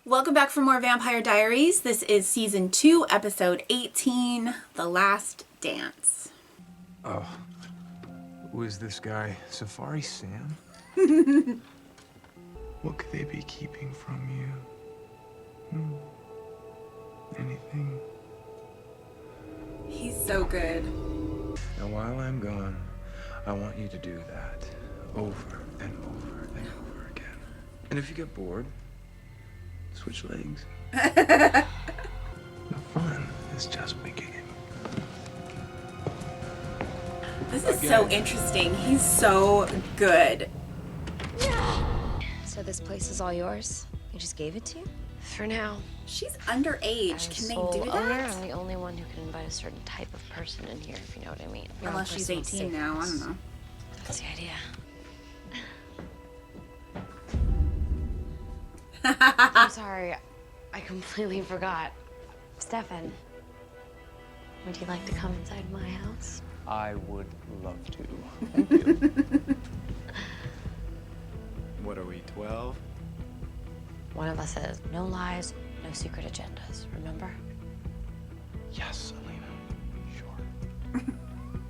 Welcome back for more Vampire Diaries. This is season 2, episode 18, The Last Dance. Oh, who is this guy? Safari Sam? What could they be keeping from you? Anything? He's so good. Now, while I'm gone, I want you to do that over and over and over again. And if you get bored, switch legs. The fun is just beginning. This is so interesting. He's so good. So this place is all yours? You just gave it to you? For now. She's underage. As Can they sole do owner, that? I'm the only one who can invite a certain type of person in here, if you know what I mean. Your own Unless she's personal 18 now. I don't know. That's the idea. I'm sorry. I completely forgot. Stefan, would you like to come inside my house? I would love to. Thank you. What are we, 12? One of us says no lies, no secret agendas, remember? Yes, Elena. Sure.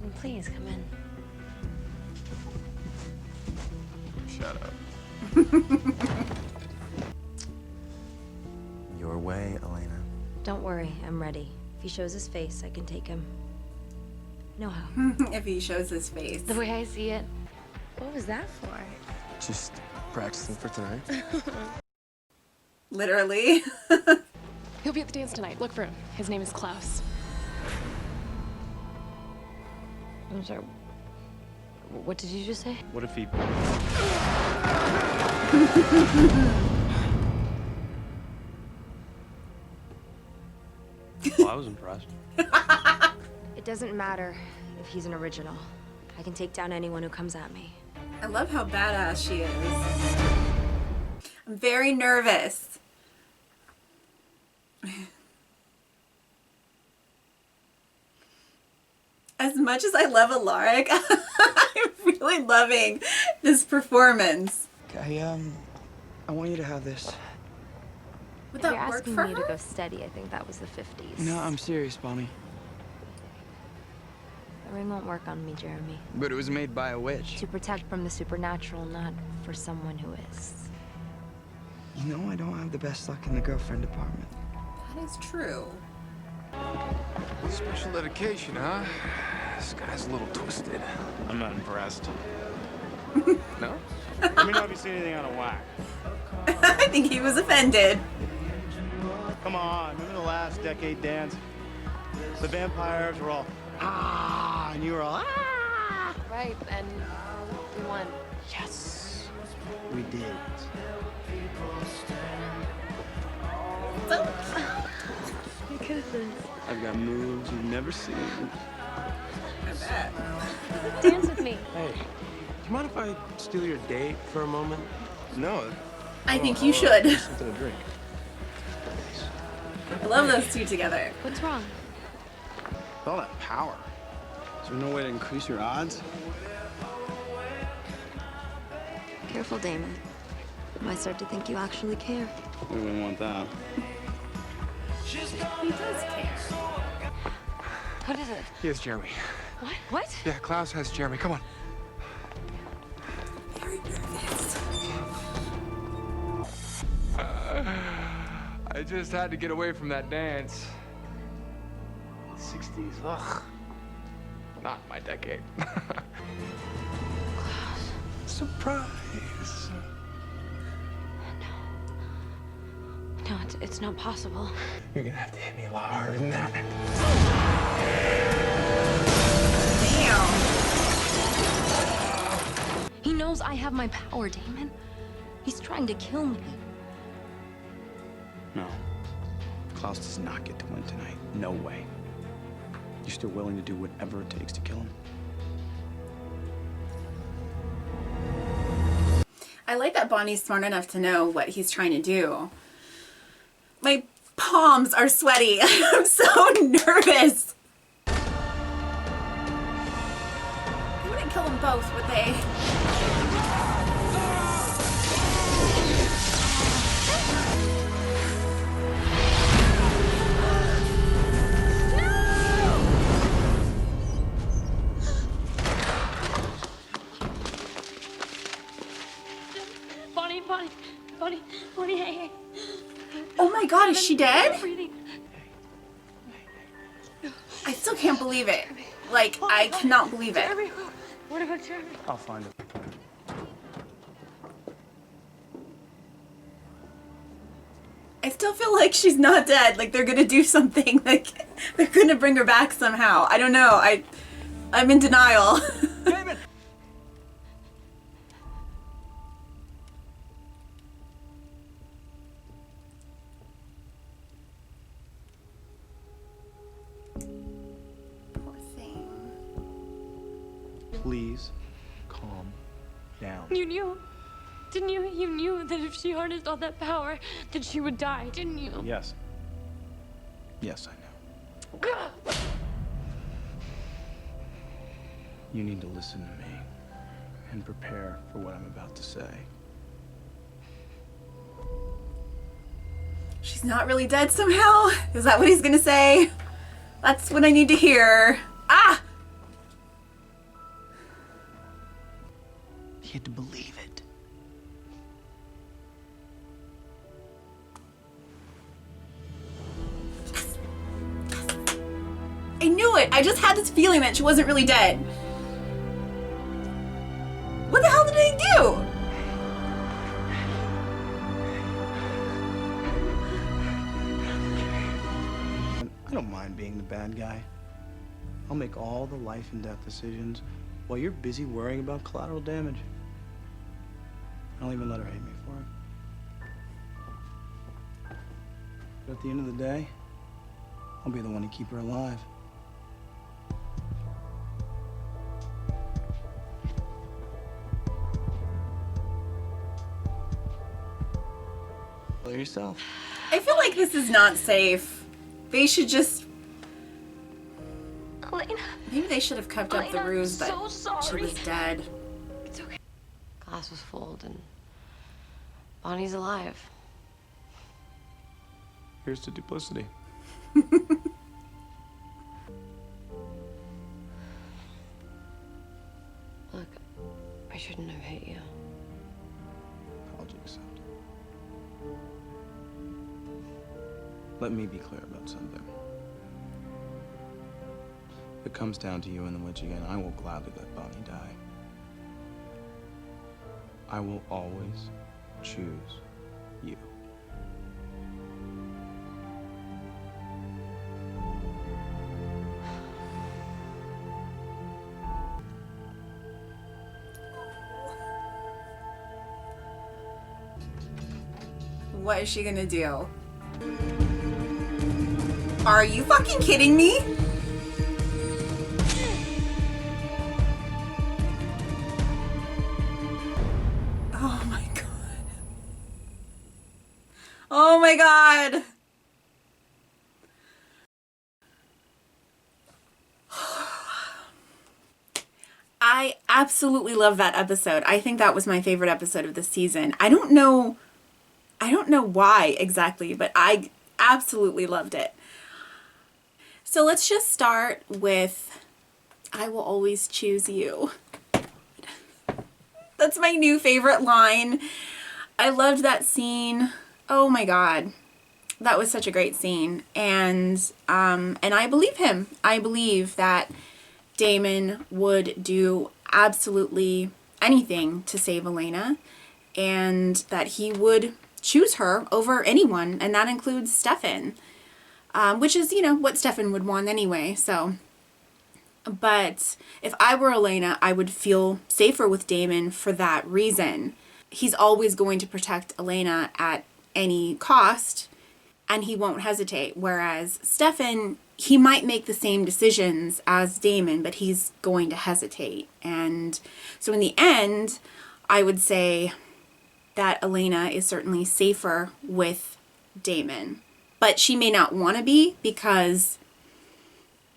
And please come in. Shut up. Your way, Elena. Don't worry, I'm ready. If he shows his face, I can take him. No how. If he shows his face. The way I see it. What was that for? Just practicing for tonight. Literally. He'll be at the dance tonight. Look for him. His name is Klaus. I'm sorry. What did you just say? What if he... Well, I was impressed. It doesn't matter if he's an original. I can take down anyone who comes at me. I love how badass she is. I'm very nervous. As much as I love Alaric, I'm really loving this performance. I want you to have this. Would If you're that work asking for me to her? go steady, I think that was the 50s. No, I'm serious, Bonnie. The ring won't work on me, Jeremy. But it was made by a witch. To protect from the supernatural, not for someone who is. You know I don't have the best luck in the girlfriend department. That is true. Special dedication, huh? This guy's a little twisted. I'm not impressed. No? Let me know if you see anything out of whack. I think he was offended. Come on, remember the last decade dance? The vampires were all, ah, and you were all, ah! Right, and we won. Yes, we did. I've got moves you've never seen. Dance with me. Hey, do you mind if I steal your date for a moment? No, I think you should. Something to drink. I love those two together. What's wrong? with all that power, is there no way to increase your odds? Careful, Damon. I might start to think you actually care. We wouldn't want that. He does care. What is it? He has Jeremy. What? What? Yeah, Klaus has Jeremy. Come on. Very nervous. I just had to get away from that dance. 60s, ugh. Not my decade. Surprise. No, it's not possible. You're gonna have to hit me a lot harder than that. Damn. He knows I have my power, Damon. He's trying to kill me. No. Klaus does not get to win tonight. No way. You're still willing to do whatever it takes to kill him? I like that Bonnie's smart enough to know what he's trying to do. My palms are sweaty. I'm so nervous. They wouldn't kill them both, would they? Is she dead? Breathing. I still can't believe it. Like, I cannot believe it. What about Jeremy? I'll find him. I still feel like she's not dead. Like, they're gonna do something. Like, they're gonna bring her back somehow. I don't know. I'm in denial. Damon! Poor thing. Please calm down. You knew, didn't you? You knew that if she harnessed all that power, that she would die, didn't you? Yes. Yes, I know. You need to listen to me and prepare for what I'm about to say. She's not really dead somehow? Is that what he's gonna say? That's what I need to hear. Ah! You had to believe it. I knew it! I just had this feeling that she wasn't really dead. What the hell did they do? I don't mind being the bad guy. I'll make all the life and death decisions while you're busy worrying about collateral damage. I'll even let her hate me for it. But at the end of the day, I'll be the one to keep her alive. Kill yourself. I feel like this is not safe. They should just... Elena, Maybe they should have kept up the Elena, ruse that I'm so she sorry. was dead. It's okay. Glass was full and Bonnie's alive. Here's to duplicity. Look, I shouldn't have hit you. Apology accepted. Let me be clear about something. If it comes down to you and the witch again, I will gladly let Bonnie die. I will always choose you. What is she gonna do? Are you fucking kidding me? Oh my god. Oh my god. I absolutely love that episode. I think that was my favorite episode of the season. I don't know why exactly, but I absolutely loved it. So let's just start with I will always choose you. That's my new favorite line. I loved that scene. Oh my god. That was such a great scene. And I believe him. I believe that Damon would do absolutely anything to save Elena, and that he would choose her over anyone, and that includes Stefan, which is, you know, what Stefan would want anyway. So, but if I were Elena, I would feel safer with Damon for that reason. He's always going to protect Elena at any cost, and he won't hesitate. Whereas Stefan, he might make the same decisions as Damon, but he's going to hesitate. And so in the end, I would say that Elena is certainly safer with Damon. But she may not want to be, because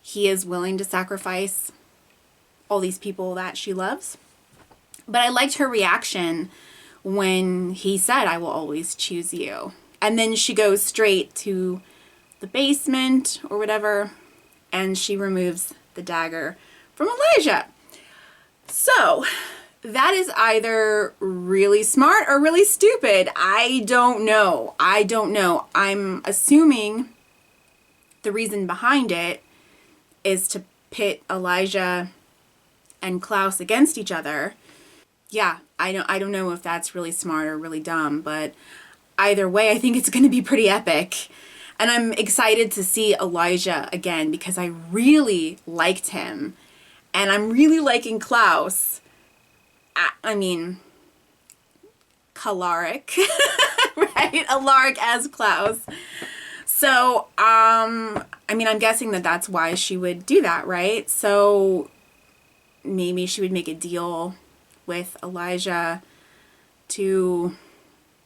he is willing to sacrifice all these people that she loves. But I liked her reaction when he said, I will always choose you. And then she goes straight to the basement or whatever, and she removes the dagger from Elijah. So, that is either really smart or really stupid. I don't know. I don't know. I'm assuming the reason behind it is to pit Elijah and Klaus against each other. Yeah, I don't know if that's really smart or really dumb, but either way, I think it's going to be pretty epic. And I'm excited to see Elijah again because I really liked him. And I'm really liking Klaus. I mean, Kalaric, right? Alaric as Klaus. So, I mean, I'm guessing that that's why she would do that, right? So maybe she would make a deal with Elijah to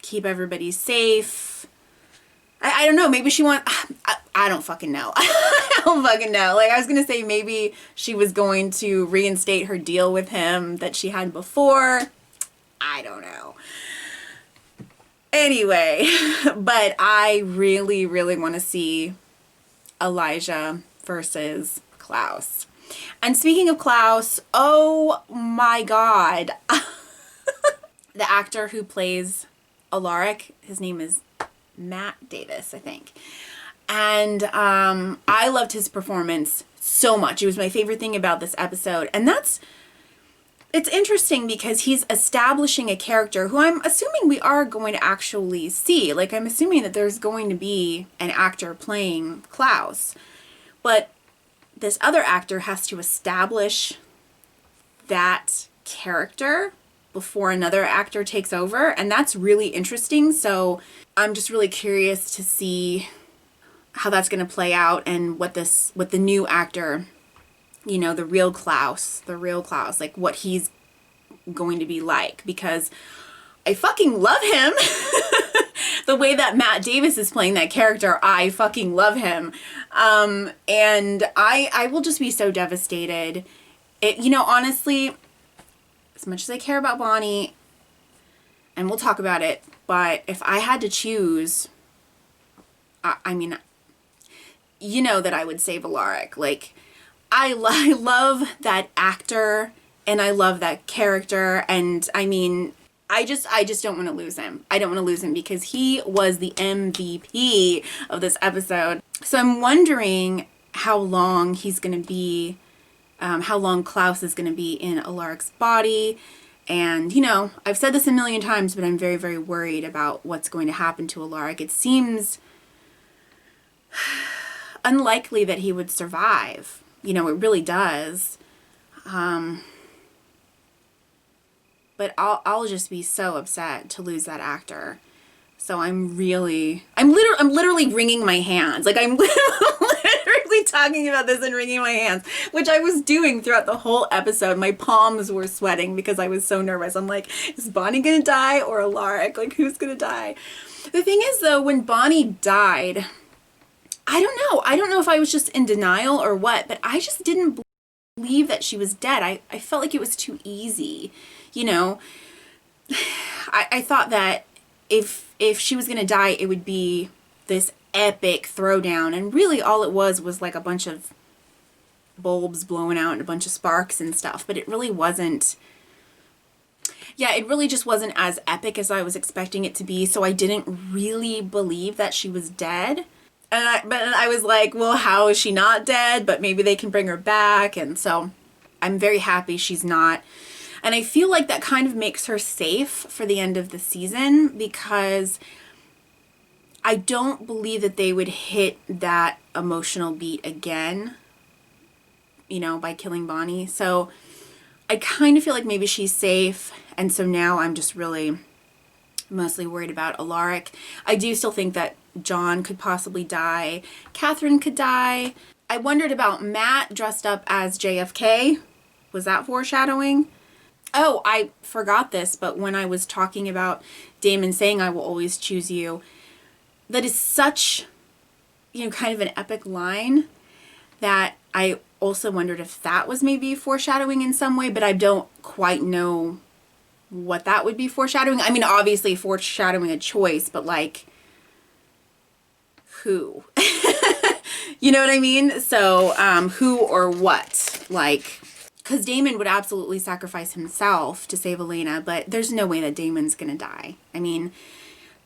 keep everybody safe. I don't know. Maybe she I don't fucking know. I don't fucking know. Like, I was going to say maybe she was going to reinstate her deal with him that she had before. I don't know. Anyway, but I really, really want to see Elijah versus Klaus. And speaking of Klaus, oh my God. The actor who plays Alaric, his name is Matt Davis, I think. And I loved his performance so much. It was my favorite thing about this episode. And it's interesting because he's establishing a character who I'm assuming we are going to actually see. Like, I'm assuming that there's going to be an actor playing Klaus. But this other actor has to establish that character before another actor takes over, and that's really interesting. So I'm just really curious to see how that's going to play out and what the new actor, you know, the real Klaus, like what he's going to be like, because I fucking love him. The way that Matt Davis is playing that character, I fucking love him. And I will just be so devastated. You know, honestly, as much as I care about Bonnie, and we'll talk about it, but if I had to choose, I mean, you know that I would save Alaric. Like, I love that actor, and I love that character, and I mean, I just don't want to lose him. I don't want to lose him because he was the MVP of this episode. So I'm wondering how long he's going to be, how long Klaus is going to be in Alaric's body. And, you know, I've said this a million times, but I'm very, very worried about what's going to happen to Alaric. It seems unlikely that he would survive. You know, it really does. But I'll just be so upset to lose that actor. So I'm literally wringing my hands. Like, I'm literally talking about this and wringing my hands, which I was doing throughout the whole episode. My palms were sweating because I was so nervous. I'm like, is Bonnie gonna die or Alaric? Like, who's gonna die? The thing is, though, when Bonnie died, I don't know. I don't know if I was just in denial or what, but I just didn't believe that she was dead. I felt like it was too easy. You know, I thought that if she was going to die, it would be this epic throwdown. And really all it was like a bunch of bulbs blowing out and a bunch of sparks and stuff. But it really wasn't. Yeah, it really just wasn't as epic as I was expecting it to be. So I didn't really believe that she was dead. But I was like, well, how is she not dead? But maybe they can bring her back. And so I'm very happy she's not. And I feel like that kind of makes her safe for the end of the season, because I don't believe that they would hit that emotional beat again, you know, by killing Bonnie. So I kind of feel like maybe she's safe. And so now I'm just really mostly worried about Alaric. I do still think that John could possibly die. Catherine could die. I wondered about Matt dressed up as JFK. Was that foreshadowing? Oh, I forgot this, but when I was talking about Damon saying, I will always choose you, that is such, you know, kind of an epic line that I also wondered if that was maybe foreshadowing in some way, but I don't quite know what that would be foreshadowing. I mean, obviously foreshadowing a choice, but like, who? You know what I mean? So, who or what? Like, because Damon would absolutely sacrifice himself to save Elena, but there's no way that Damon's gonna die. I mean,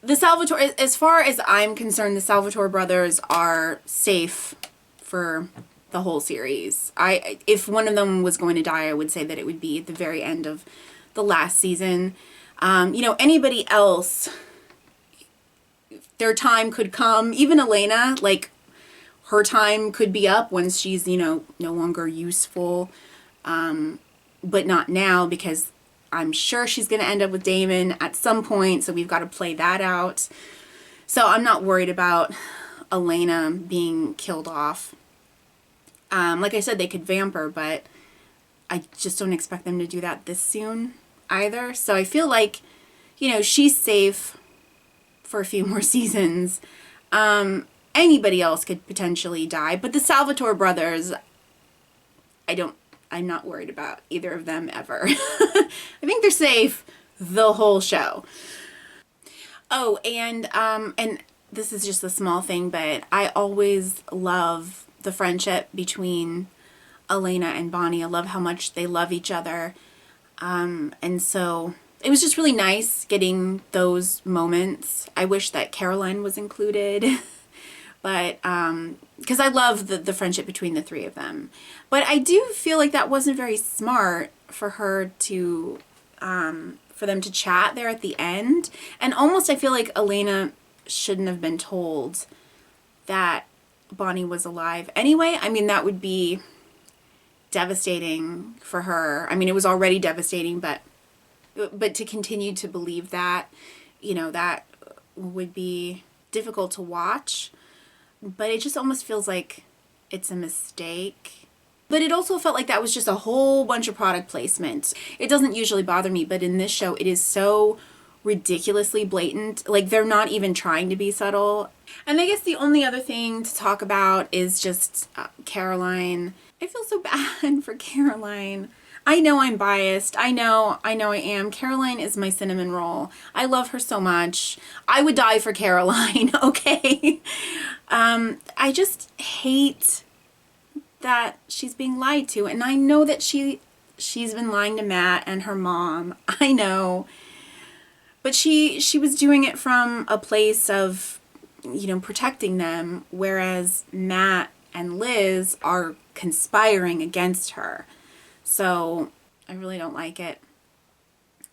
the Salvatore, as far as I'm concerned, the Salvatore brothers are safe for the whole series. If one of them was going to die, I would say that it would be at the very end of the last season. You know, anybody else, their time could come. Even Elena, like, her time could be up once she's, you know, no longer useful. But not now, because I'm sure she's going to end up with Damon at some point, so we've got to play that out. So I'm not worried about Elena being killed off. Like I said, they could vamp her, but I just don't expect them to do that this soon either. So I feel like, you know, she's safe for a few more seasons. Anybody else could potentially die, but the Salvatore brothers, I'm not worried about either of them ever. I think they're safe the whole show. Oh, and this is just a small thing, but I always love the friendship between Elena and Bonnie. I love how much they love each other. And so it was just really nice getting those moments. I wish that Caroline was included. But, because I love the friendship between the three of them. But I do feel like that wasn't very smart for her to, for them to chat there at the end. And almost I feel like Elena shouldn't have been told that Bonnie was alive anyway. I mean, that would be devastating for her. I mean, it was already devastating, but to continue to believe that, you know, that would be difficult to watch. But it just almost feels like it's a mistake. But it also felt like that was just a whole bunch of product placement. It doesn't usually bother me, but in this show, it is so ridiculously blatant. Like, they're not even trying to be subtle. And I guess the only other thing to talk about is just Caroline. I feel so bad for Caroline. I know I'm biased. I know I am. Caroline is my cinnamon roll. I love her so much. I would die for Caroline, okay? I just hate that she's being lied to. And I know that she's been lying to Matt and her mom. I know. But she was doing it from a place of, you know, protecting them, whereas Matt and Liz are conspiring against her. So I really don't like it.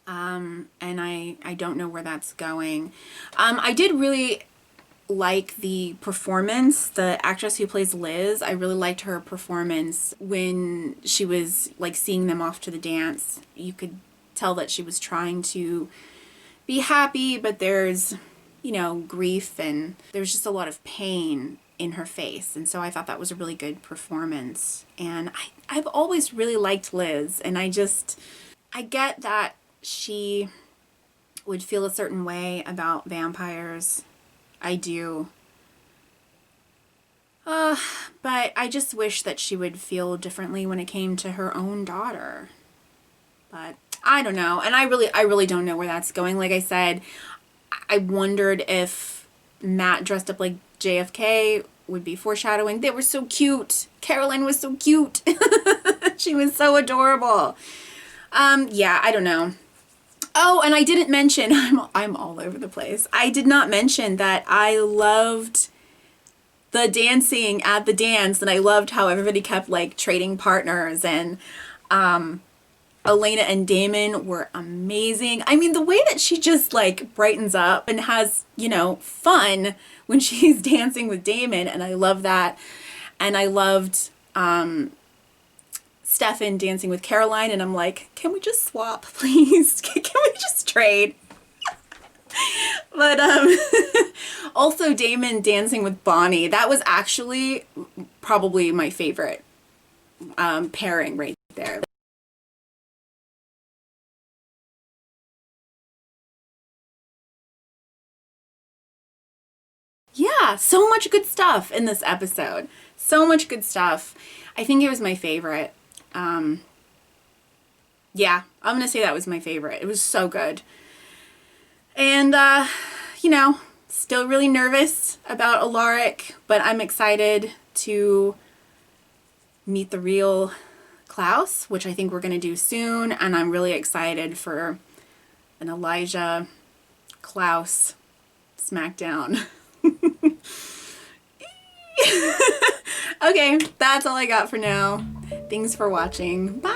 And I don't know where that's going. I did really like the performance. The actress who plays Liz, I really liked her performance when she was like seeing them off to the dance. You could tell that she was trying to be happy, but there's, you know, grief and there's just a lot of pain in her face. And so I thought that was a really good performance. And I've always really liked Liz, and I get that she would feel a certain way about vampires. I do. But I just wish that she would feel differently when it came to her own daughter. But I don't know. And I really don't know where that's going. Like I said, I wondered if Matt dressed up like JFK would be foreshadowing. They were so cute. Caroline was so cute. She was so adorable. Yeah, I don't know. Oh, and I didn't mention, I'm all over the place. I did not mention that I loved the dancing at the dance, and I loved how everybody kept like trading partners, and Elena and Damon were amazing. I mean, the way that she just like brightens up and has, you know, fun when she's dancing with Damon, and I love that. And I loved Stefan dancing with Caroline, and I'm like, can we just swap, please? Can we just trade? But also Damon dancing with Bonnie, that was actually probably my favorite pairing right there. Yeah, so much good stuff in this episode. So much good stuff. I think it was my favorite. Yeah, I'm gonna say that was my favorite. It was so good. And, you know, still really nervous about Alaric, but I'm excited to meet the real Klaus, which I think we're going to do soon, and I'm really excited for an Elijah Klaus smackdown. Okay, that's all I got for now. Thanks for watching. Bye!